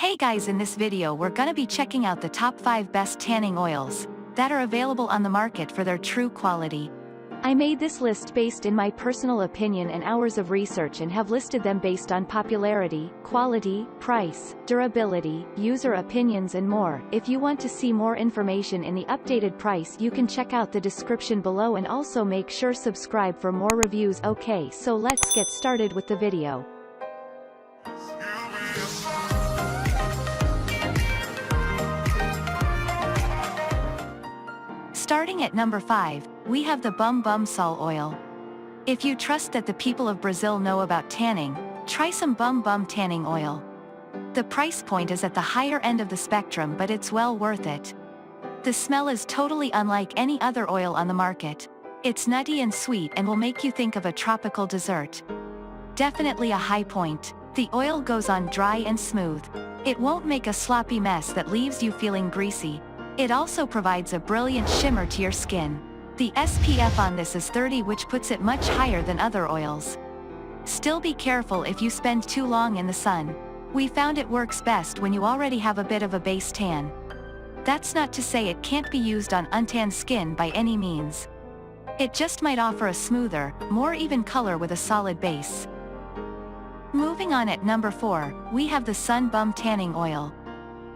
Hey guys, in this video we're gonna be checking out the top 5 best tanning oils that are available on the market for their true quality. I made this list based in my personal opinion and hours of research and have listed them based on popularity, quality, price, durability, user opinions and more. If you want to see more information in the updated price, you can check out the description below and also make sure subscribe for more reviews. Okay, so let's get started with the video. Starting at number 5, we have the Bum Sol oil. If you trust that the people of Brazil know about tanning, try some Bum tanning oil. The price point is at the higher end of the spectrum, but it's well worth it. The smell is totally unlike any other oil on the market. It's nutty and sweet and will make you think of a tropical dessert. Definitely a high point. The oil goes on dry and smooth. It won't make a sloppy mess that leaves you feeling greasy. It also provides a brilliant shimmer to your skin. The SPF on this is 30, which puts it much higher than other oils. Still be careful if you spend too long in the sun. We found it works best when you already have a bit of a base tan. That's not to say it can't be used on untanned skin by any means. It just might offer a smoother, more even color with a solid base. Moving on, at number 4, we have the Sun Bum tanning oil.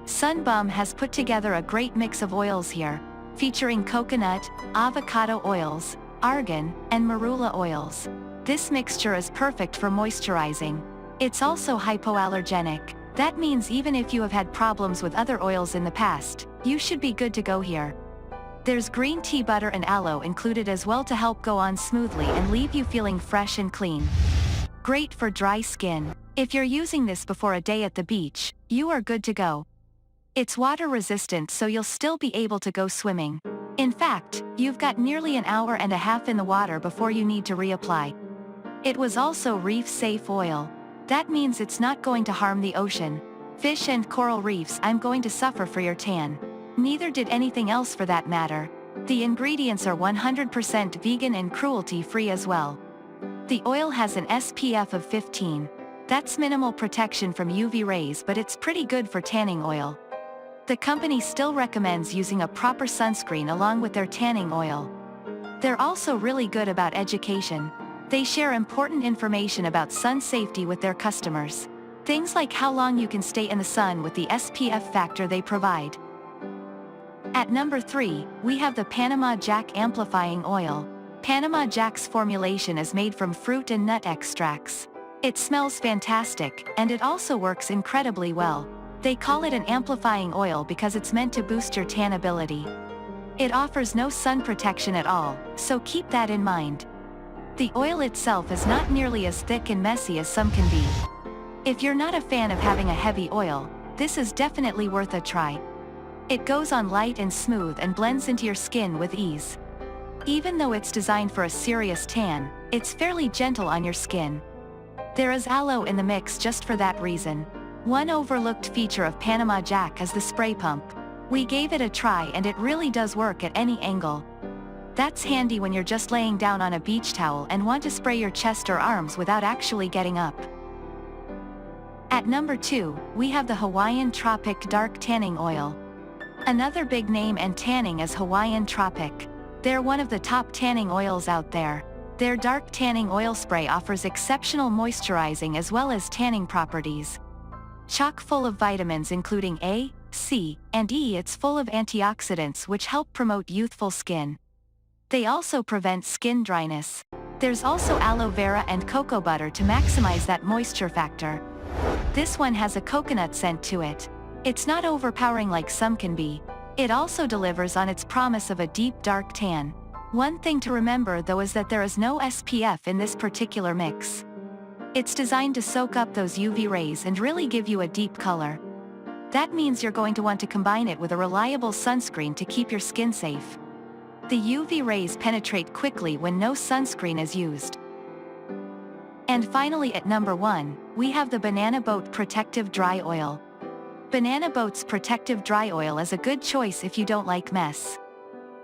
Sun Bum has put together a great mix of oils here, featuring coconut, avocado oils, argan, and marula oils. This mixture is perfect for moisturizing. It's also hypoallergenic. That means even if you have had problems with other oils in the past, you should be good to go here. There's green tea butter and aloe included as well to help go on smoothly and leave you feeling fresh and clean. Great for dry skin. If you're using this before a day at the beach, you are good to go. It's water resistant, so you'll still be able to go swimming. In fact, you've got nearly an hour and a half in the water before you need to reapply. It was also reef safe oil. That means it's not going to harm the ocean. Fish and coral reefs I'm going to suffer for your tan. Neither did anything else for that matter. The ingredients are 100% vegan and cruelty free as well. The oil has an SPF of 15. That's minimal protection from UV rays, but it's pretty good for tanning oil. The company still recommends using a proper sunscreen along with their tanning oil. They're also really good about education. They share important information about sun safety with their customers. Things like how long you can stay in the sun with the SPF factor they provide. At number 3, we have the Panama Jack Amplifying Oil. Panama Jack's formulation is made from fruit and nut extracts. It smells fantastic, and it also works incredibly well. They call it an amplifying oil because it's meant to boost your tan ability. It offers no sun protection at all, so keep that in mind. The oil itself is not nearly as thick and messy as some can be. If you're not a fan of having a heavy oil, this is definitely worth a try. It goes on light and smooth and blends into your skin with ease. Even though it's designed for a serious tan, it's fairly gentle on your skin. There is aloe in the mix just for that reason. One overlooked feature of Panama Jack is the spray pump. We gave it a try and it really does work at any angle. That's handy when you're just laying down on a beach towel and want to spray your chest or arms without actually getting up. At number 2, we have the Hawaiian Tropic Dark Tanning Oil. Another big name in tanning is Hawaiian Tropic. They're one of the top tanning oils out there. Their dark tanning oil spray offers exceptional moisturizing as well as tanning properties. Chock full of vitamins including A, C, and E, it's full of antioxidants which help promote youthful skin. They also prevent skin dryness. There's also aloe vera and cocoa butter to maximize that moisture factor. This one has a coconut scent to it. It's not overpowering like some can be. It also delivers on its promise of a deep dark tan. One thing to remember though is that there is no SPF in this particular mix. It's designed to soak up those UV rays and really give you a deep color. That means you're going to want to combine it with a reliable sunscreen to keep your skin safe. The UV rays penetrate quickly when no sunscreen is used. And finally, at number 1, we have the Banana Boat Protective Dry Oil. Banana Boat's Protective Dry Oil is a good choice if you don't like mess.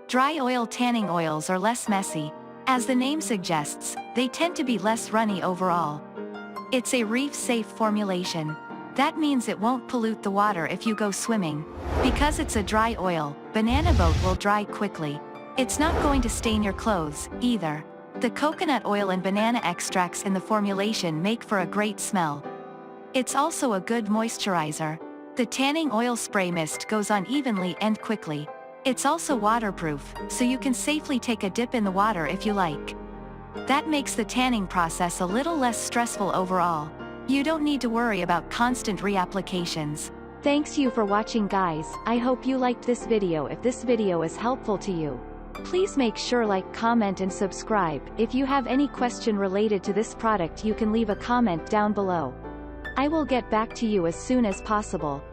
Dry oil tanning oils are less messy. As the name suggests, they tend to be less runny overall. It's a reef-safe formulation. That means it won't pollute the water if you go swimming. Because it's a dry oil, banana boat will dry quickly. It's not going to stain your clothes, either. The coconut oil and banana extracts in the formulation make for a great smell. It's also a good moisturizer. The tanning oil spray mist goes on evenly and quickly. It's also waterproof, so you can safely take a dip in the water if you like. That makes the tanning process a little less stressful overall. You don't need to worry about constant reapplications. Thanks you for watching, guys. I hope you liked this video. If this video is helpful to you, please make sure like, comment and subscribe. If you have any question related to this product, you can leave a comment down below. I will get back to you as soon as possible.